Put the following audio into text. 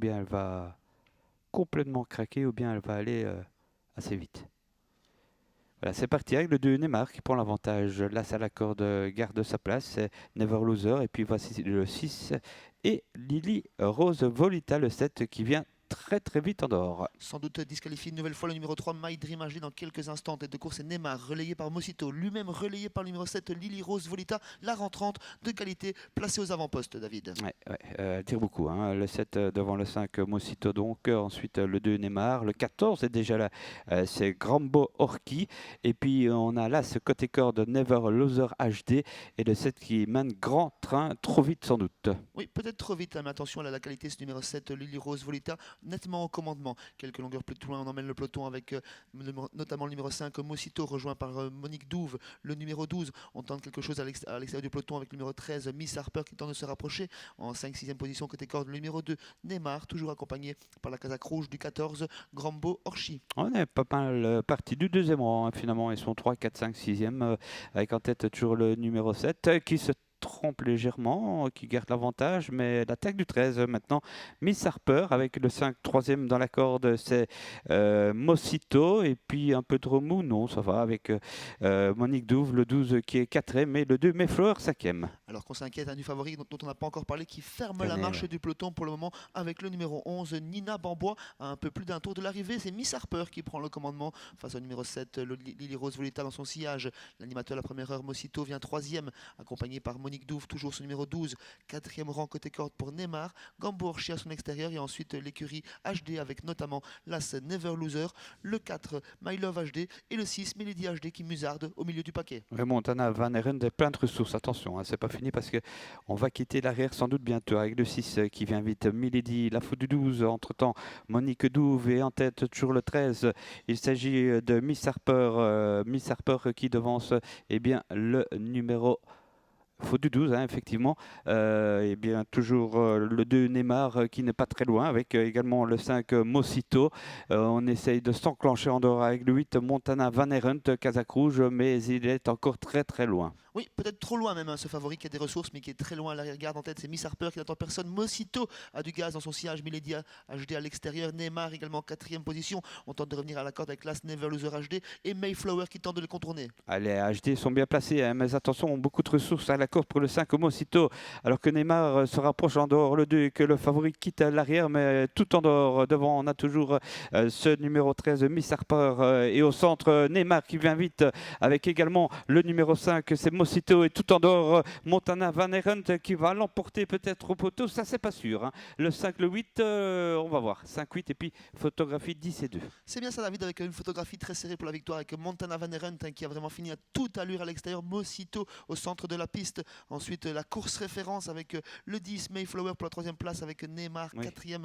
bien elle va complètement craquer, ou bien elle va aller assez vite. Voilà, c'est parti avec le 2 Neymar qui prend l'avantage. Là, ça la corde garde sa place, c'est Never Loser. Et puis voici le 6 et Lily Rose Volita, le 7 qui vient très très vite en dehors. Sans doute disqualifié une nouvelle fois le numéro 3, My Dream HD dans quelques instants. Tête de course est Neymar, relayé par Mosito, lui-même relayé par le numéro 7, Lily Rose Volita, la rentrante de qualité placée aux avant-postes, David. Ouais, ouais, elle tire beaucoup, hein. Le 7 devant le 5 Mosito donc, ensuite le 2 Neymar, le 14 est déjà là, c'est Grambo Orki, et puis on a là ce côté corde Never Loser HD, et le 7 qui mène grand train, trop vite sans doute. Oui, peut-être trop vite, hein, mais attention, elle a la qualité, ce numéro 7, Lily Rose Volita, nettement au commandement. Quelques longueurs plus loin, on emmène le peloton avec notamment le numéro 5, Mosito, rejoint par Monique Douve, le numéro 12. On tente quelque chose à l'extérieur du peloton avec le numéro 13, Miss Harper, qui tente de se rapprocher. En 5-6e position, côté corde, le numéro 2, Neymar, toujours accompagné par la casaque rouge du 14, Grambo Orchi. On est pas mal parti du deuxième rang, hein, finalement, ils sont 3, 4, 5, 6e, avec en tête toujours le numéro 7 qui se trompe légèrement, qui garde l'avantage, mais l'attaque du 13 maintenant, Miss Harper avec le 5, troisième dans la corde, c'est Mosito, et puis un peu de remous, non, ça va, avec Monique Douve, le 12 qui est 4e, et le 2 Mayflower 5e. Alors qu'on s'inquiète du favori dont on n'a pas encore parlé, qui ferme la Tenez, marche ouais. du peloton pour le moment avec le numéro 11, Nina Bambois, à un peu plus d'un tour de l'arrivée. C'est Miss Harper qui prend le commandement face au numéro 7, Lily Rose Volita dans son sillage. L'animateur de la première heure, Mosito, vient 3e, accompagné par Monique Douve, toujours son numéro 12. 4e rang côté corde pour Neymar, Gambo Orchi à son extérieur, et ensuite l'écurie HD avec notamment l'As Never Loser, le 4 My Love HD et le 6 Melody HD qui musarde au milieu du paquet. Montana Van Eren a plein de ressources, attention, hein, c'est pas fini parce que on va quitter l'arrière sans doute bientôt avec le 6 qui vient vite, Milady, la faute du 12, entre-temps Monique Douve et en tête toujours le 13, il s'agit de Miss Harper qui devance bien, le numéro faute du 12, hein, effectivement. Et bien, toujours le 2 Neymar qui n'est pas très loin, avec également le 5 Mosito. On essaye de s'enclencher en dehors avec le 8 Montana Van Arendt, Casaque Rouge, mais il est encore très très loin. Oui, peut-être trop loin même, hein, ce favori qui a des ressources, mais qui est très loin à l'arrière-garde. En tête, c'est Miss Harper qui n'attend personne. Mosito a du gaz dans son sillage. Milady HD à l'extérieur. Neymar également en 4e position. On tente de revenir à la corde avec l'As Never Loser HD. Et Mayflower qui tente de le contourner. Les HD sont bien placés, hein, mais attention, beaucoup de ressources à la course pour le 5 Mosito, alors que Neymar se rapproche en dehors le 2 et que le favori quitte l'arrière, mais tout en dehors. Devant, on a toujours ce numéro 13, Miss Harper, et au centre, Neymar qui vient vite, avec également le numéro 5, c'est Mosito, et tout en dehors, Montana Van Arendt qui va l'emporter peut-être au poteau, ça c'est pas sûr. Hein. Le 5, le 8, on va voir. 5, 8, et puis photographie 10 et 2. C'est bien ça, David, avec une photographie très serrée pour la victoire, avec Montana Van Arendt, hein, qui a vraiment fini à toute allure à l'extérieur. Mosito au centre de la piste. Ensuite, la course référence avec le 10 Mayflower pour la 3e place, avec Neymar Oui. 4e